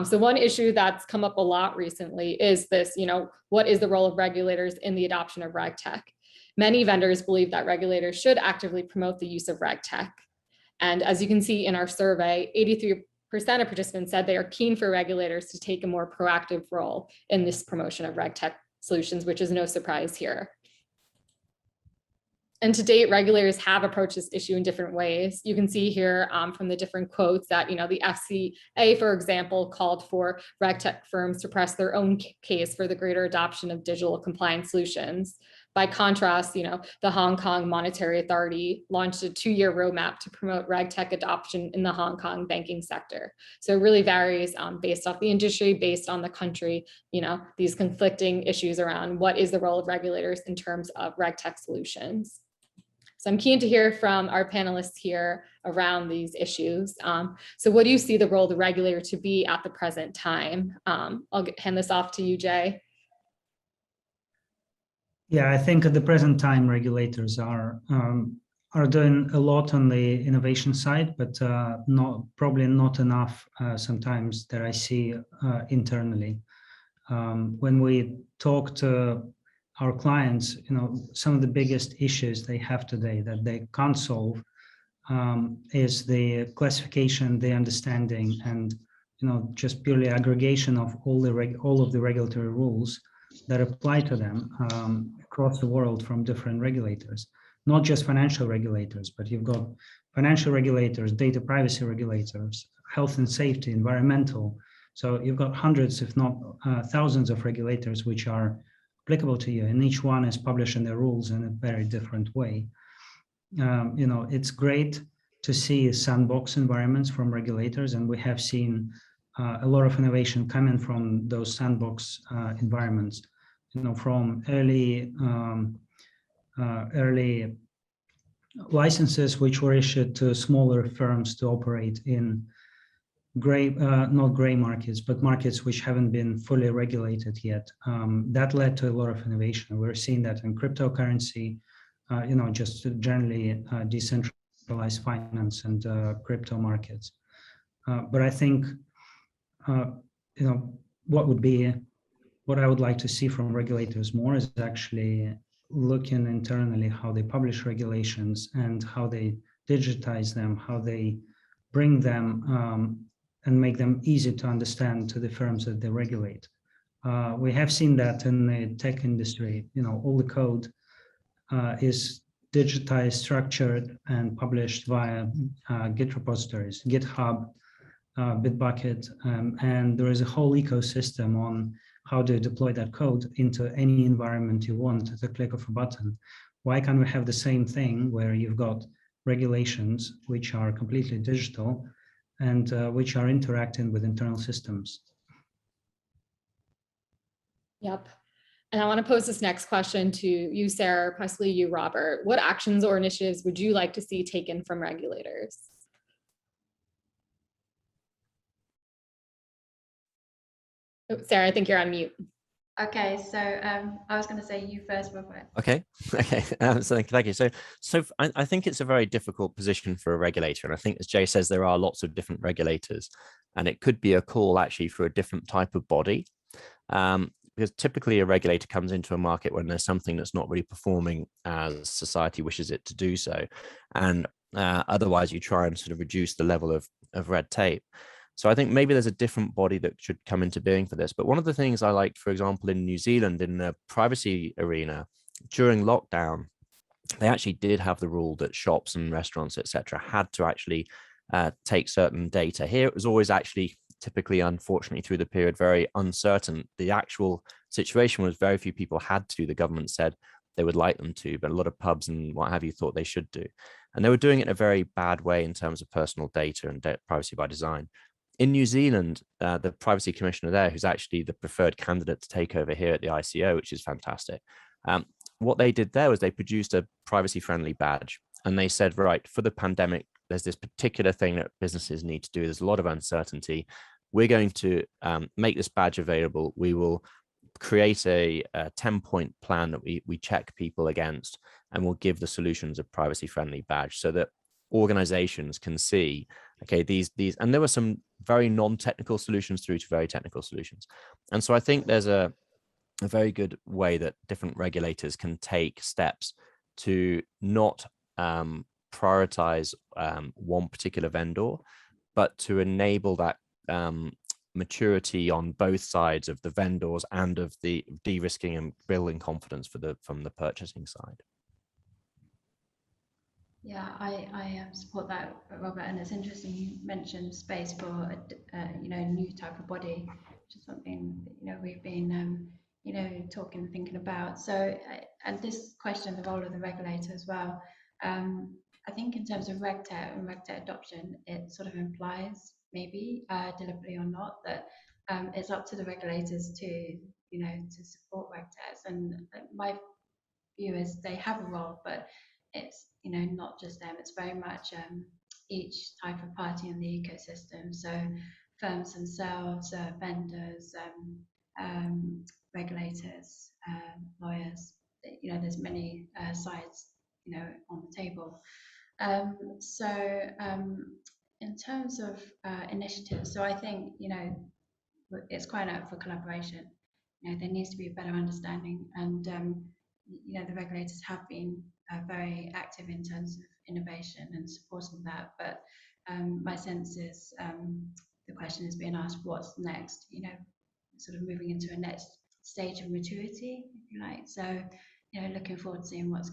So one issue that's come up a lot recently is this, what is the role of regulators in the adoption of RegTech? Many vendors believe that regulators should actively promote the use of RegTech. And as you can see in our survey, 83% of participants said they are keen for regulators to take a more proactive role in this promotion of RegTech solutions, which is no surprise here. And to date, regulators have approached this issue in different ways. You can see here from the different quotes that, the FCA, for example, called for RegTech firms to press their own case for the greater adoption of digital compliance solutions. By contrast, the Hong Kong Monetary Authority launched a 2-year roadmap to promote RegTech adoption in the Hong Kong banking sector. So it really varies based off the industry, based on the country, these conflicting issues around what is the role of regulators in terms of RegTech solutions. So I'm keen to hear from our panelists here around these issues. So what do you see the role of the regulator to be at the present time? I'll hand this off to you, Jay. Yeah, I think at the present time, regulators are doing a lot on the innovation side, but probably not enough sometimes that I see internally. When we talk to our clients, some of the biggest issues they have today that they can't solve is the classification, the understanding, and just purely aggregation of all of the regulatory rules that apply to them across the world from different regulators, not just financial regulators, but you've got financial regulators, data privacy regulators, health and safety, environmental. So you've got hundreds, if not thousands of regulators which are applicable to you, and each one is publishing their rules in a very different way. It's great to see sandbox environments from regulators, and we have seen a lot of innovation coming from those sandbox environments, from early licenses which were issued to smaller firms to operate in not gray markets, but markets which haven't been fully regulated yet. That led to a lot of innovation. We're seeing that in cryptocurrency, just generally decentralized finance and crypto markets. But I think, what I would like to see from regulators more is actually looking internally how they publish regulations and how they digitize them, how they bring them and make them easy to understand to the firms that they regulate. We have seen that in the tech industry, all the code is digitized, structured, and published via Git repositories, GitHub, Bitbucket, and there is a whole ecosystem on how to deploy that code into any environment you want at the click of a button. Why can't we have the same thing where you've got regulations which are completely digital and which are interacting with internal systems? Yep. And I want to pose this next question to you, Sarah, possibly you, Robert. What actions or initiatives would you like to see taken from regulators? Oh, Sarah, I think you're on mute. Okay, so I was going to say you first, Robert. Okay. So thank you. So I think it's a very difficult position for a regulator, and I think, as Jay says, there are lots of different regulators, and it could be a call actually for a different type of body, because typically a regulator comes into a market when there's something that's not really performing as society wishes it to do so, and otherwise you try and sort of reduce the level of red tape. So I think maybe there's a different body that should come into being for this. But one of the things I liked, for example, in New Zealand, in the privacy arena, during lockdown, they actually did have the rule that shops and restaurants, etc., had to actually take certain data. Here, it was always actually typically, unfortunately, through the period, very uncertain. The actual situation was very few people had to. The government said they would like them to, but a lot of pubs and what have you thought they should do. And they were doing it in a very bad way in terms of personal data and privacy by design. In New Zealand, the privacy commissioner there, who's actually the preferred candidate to take over here at the ICO, which is fantastic. What they did there was they produced a privacy-friendly badge. And they said, right, for the pandemic, there's this particular thing that businesses need to do. There's a lot of uncertainty. We're going to make this badge available. We will create a 10-point plan that we check people against, and we'll give the solutions a privacy-friendly badge so that organizations can see, Okay, these, and there were some very non-technical solutions through to very technical solutions. And so I think there's a very good way that different regulators can take steps to not prioritize one particular vendor, but to enable that maturity on both sides of the vendors and of the de-risking and building confidence from the purchasing side. Yeah, I support that, Robert, and it's interesting you mentioned space for a new type of body, which is something that, we've been talking and thinking about. So and this question, the role of the regulator as well, I think in terms of RegTech and RegTech adoption, it sort of implies, maybe deliberately or not, that it's up to the regulators to support RegTechs. And my view is they have a role, but it's not just them. It's very much each type of party in the ecosystem. So firms themselves, vendors, regulators, lawyers. There's many sides on the table. In terms of initiatives, so I think it's crying out for collaboration. There needs to be a better understanding, and the regulators have been very active in terms of innovation and supporting that. But my sense is the question is being asked, what's next? Sort of moving into a next stage of maturity, if you like. So, looking forward to seeing what's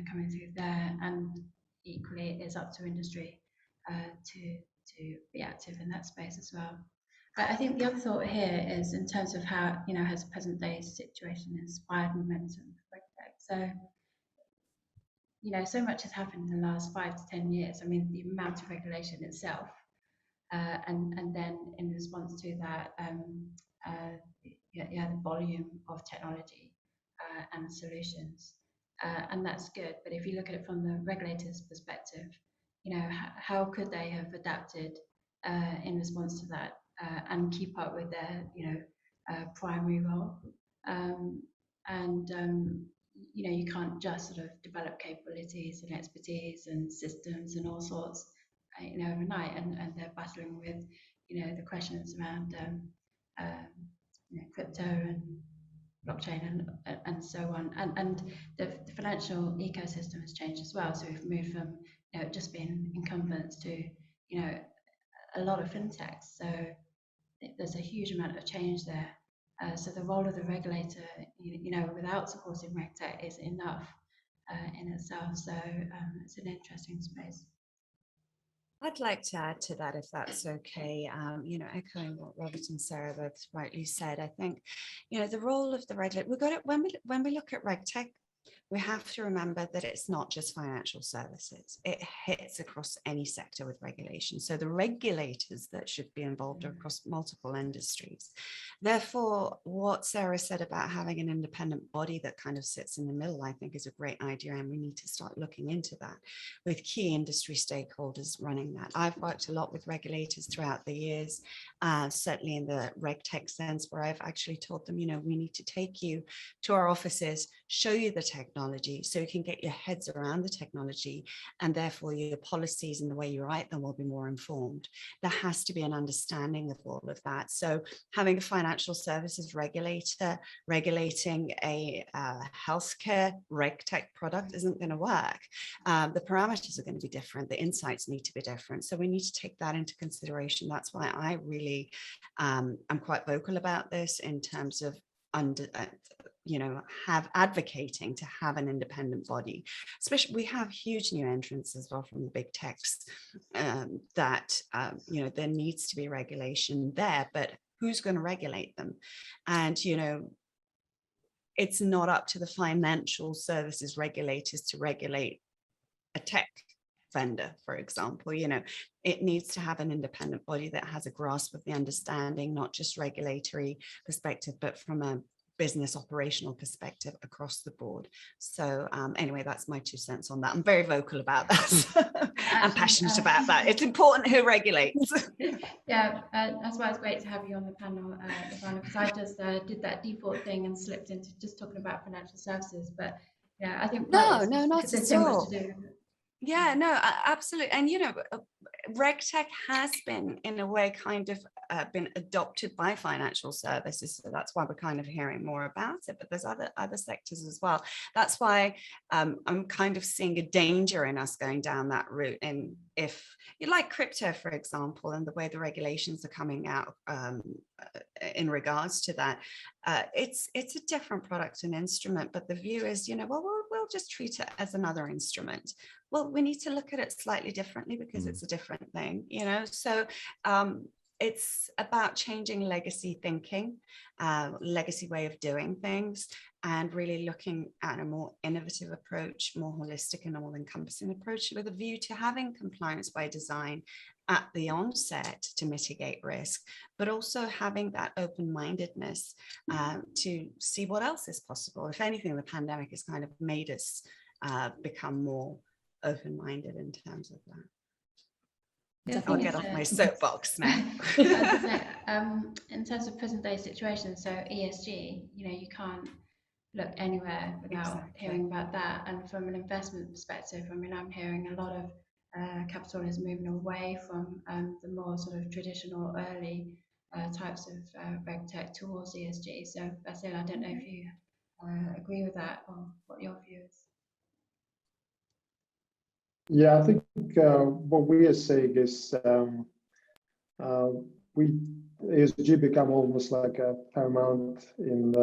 coming through there, and equally, it's up to industry to be active in that space as well. But I think the other thought here is in terms of how has present day situation inspired momentum for RegTech. So so much has happened in the last 5 to 10 years. I mean, the amount of regulation itself, and then in response to that, the volume of technology and solutions, and that's good. But if you look at it from the regulator's perspective, how could they have adapted in response to that and keep up with their primary role? You can't just sort of develop capabilities and expertise and systems and all sorts overnight, and they're battling with the questions around crypto and blockchain and so on, and the financial ecosystem has changed as well. So we've moved from just being incumbents to a lot of fintechs. So there's a huge amount of change there. So the role of the regulator, without supporting RegTech, is enough in itself. So it's an interesting space. I'd like to add to that, if that's okay. Echoing what Robert and Sarah both rightly said, I think, the role of the regulator. We've got it when we look at RegTech. We have to remember that it's not just financial services. It hits across any sector with regulation. So the regulators that should be involved are across multiple industries. Therefore, what Sarah said about having an independent body that kind of sits in the middle, I think is a great idea. And we need to start looking into that with key industry stakeholders running that. I've worked a lot with regulators throughout the years, certainly in the RegTech sense, where I've actually told them, we need to take you to our offices, show you the technology so you can get your heads around the technology, and therefore your policies and the way you write them will be more informed. There has to be an understanding of all of that. So having a financial services regulator regulating a healthcare RegTech product isn't going to work. The parameters are going to be different. The insights need to be different. So we need to take that into consideration. That's why I really am quite vocal about this in terms of advocating to have an independent body. Especially, we have huge new entrants as well from the big techs that there needs to be regulation there, but who's going to regulate them? And it's not up to the financial services regulators to regulate a tech vendor, for example. It needs to have an independent body that has a grasp of the understanding, not just regulatory perspective, but from a business operational perspective across the board. So anyway, that's my 2 cents on that. I'm very vocal about that. I'm passionate about that. It's important who regulates. Yeah, that's why it's great to have you on the panel, Nirvana, because I just did that default thing and slipped into just talking about financial services. But yeah, I think no, not at all. Yeah, no, absolutely. And, RegTech has been, in a way, kind of been adopted by financial services. So that's why we're kind of hearing more about it. But there's other sectors as well. That's why I'm kind of seeing a danger in us going down that route. And if you like crypto, for example, and the way the regulations are coming out in regards to that, it's a different product and instrument. But the view is, well, we'll just treat it as another instrument. Well, we need to look at it slightly differently because it's a different thing, So it's about changing legacy thinking, legacy way of doing things, and really looking at a more innovative approach, more holistic and all-encompassing approach with a view to having compliance by design at the onset to mitigate risk, but also having that open-mindedness to see what else is possible. If anything, the pandemic has kind of made us become more open-minded in terms of that. I'll get off my soapbox now. In terms of present-day situation, so ESG, you can't look anywhere without hearing about that. And from an investment perspective, I'm hearing a lot of capital is moving away from the more sort of traditional early types of RegTech towards ESG. So Vasile, I don't know if you agree with that or what your view is. Yeah, I think what we are saying is ESG become almost like a paramount in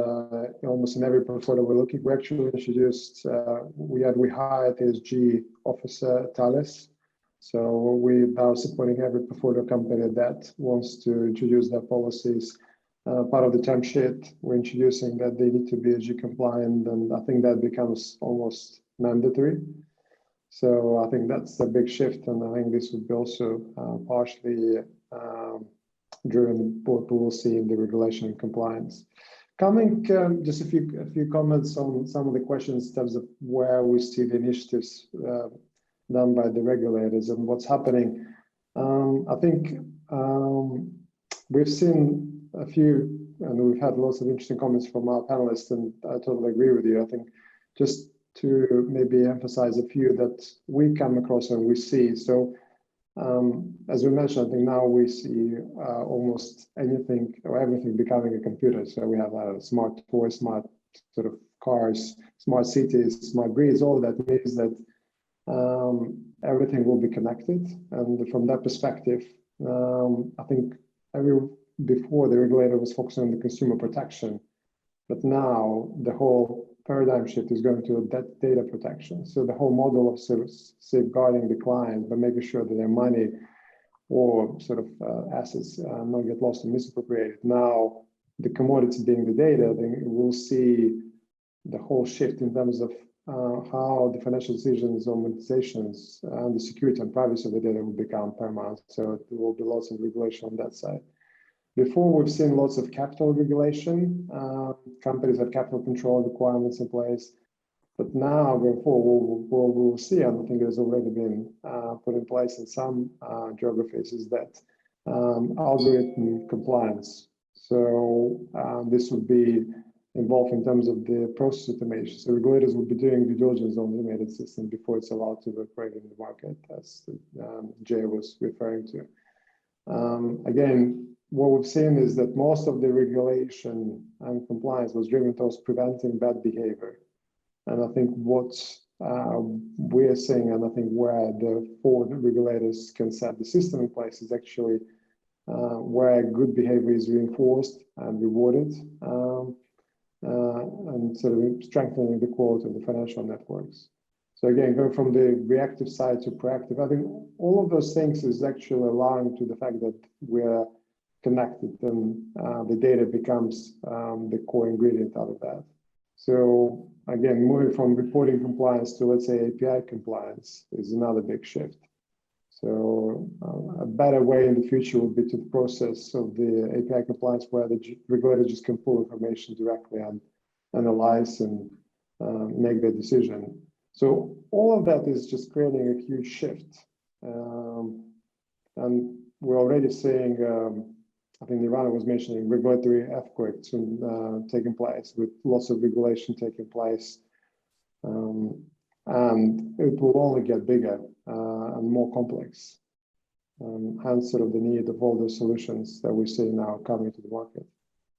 almost in every portfolio we're looking. We actually introduced, we hired ESG officer Talis. So we're now supporting every portfolio company that wants to introduce their policies. Part of the term sheet, we're introducing that they need to be ESG compliant, and I think that becomes almost mandatory. So I think that's a big shift, and I think this would be also partially driven what we will see in the regulation and compliance. Coming just a few comments on some of the questions in terms of where we see the initiatives done by the regulators and what's happening. I think we've seen a few, and we've had lots of interesting comments from our panelists, and I totally agree with you. I think just to maybe emphasize a few that we come across and we see. So as we mentioned, I think now we see almost anything or everything becoming a computer. So we have smart toys, smart sort of cars, smart cities, smart grids. All that means that everything will be connected. And from that perspective, I think before the regulator was focusing on the consumer protection, but now the whole paradigm shift is going to data protection. So the whole model of safeguarding the client by making sure that their money or sort of assets not get lost and misappropriated. Now, the commodity being the data, then we'll see the whole shift in terms of how the financial decisions on monetizations and the security and privacy of the data will become paramount. So there will be lots of regulation on that side. Before, we've seen lots of capital regulation. Companies have capital control requirements in place. But now, going forward, what we'll see, and I think it has already been put in place in some geographies, is that algorithm compliance. So this would be involved in terms of the process automation. So regulators will be doing due diligence on the automated system before it's allowed to operate in the market, as Jay was referring to. Again, what we've seen is that most of the regulation and compliance was driven towards preventing bad behavior. And I think what we're seeing, and I think where the four regulators can set the system in place, is actually where good behavior is reinforced and rewarded, and sort of strengthening the quality of the financial networks. So again, going from the reactive side to proactive, I think all of those things is actually allowing to the fact that we're connected, and the data becomes the core ingredient out of that. So again, moving from reporting compliance to, let's say, API compliance is another big shift. So a better way in the future would be to the process of the API compliance where the regulator just can pull information directly and analyze and make their decision. So all of that is just creating a huge shift. And we're already seeing, I think Nirvana was mentioning regulatory earthquakes taking place, with lots of regulation taking place. and it will only get bigger and more complex. Hence, sort of the need of all the solutions that we see now coming to the market.